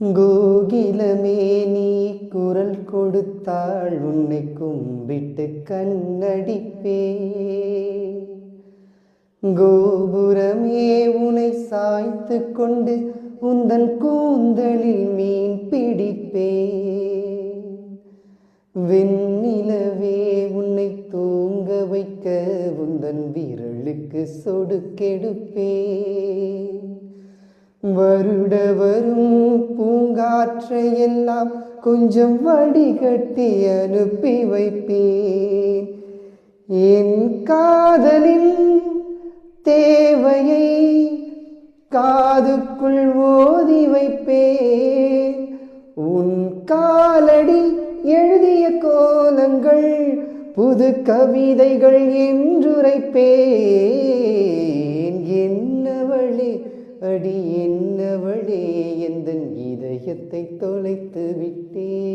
கோகிலமே நீ குரல் கொடுத்தாள் உன்னை கும்பிட்டு கண்ணடிப்பே. கோபுரமே உனை சாய்த்து கொண்டு உந்தன் கூந்தலில் மீன் பிடிப்பே. வெண்ணிலவே உன்னை தூங்க வைக்க உந்தன் விரலுக்கு சொடுக்கெடுப்பே. வருட வரும் பூங்காற்றை எல்லாம் கொஞ்சம் வடிகட்டி அனுப்பி வைப்பேன். என் காதலின் தேவையை காதுக்குள் ஓதி வைப்பேன். உன் காலடி எழுதிய கோலங்கள் புது கவிதைகள் என்றுரைப்பேன். என்னவளே அடி என்னவளே எந்தன் இதயத்தை தொலைத்து விட்டே.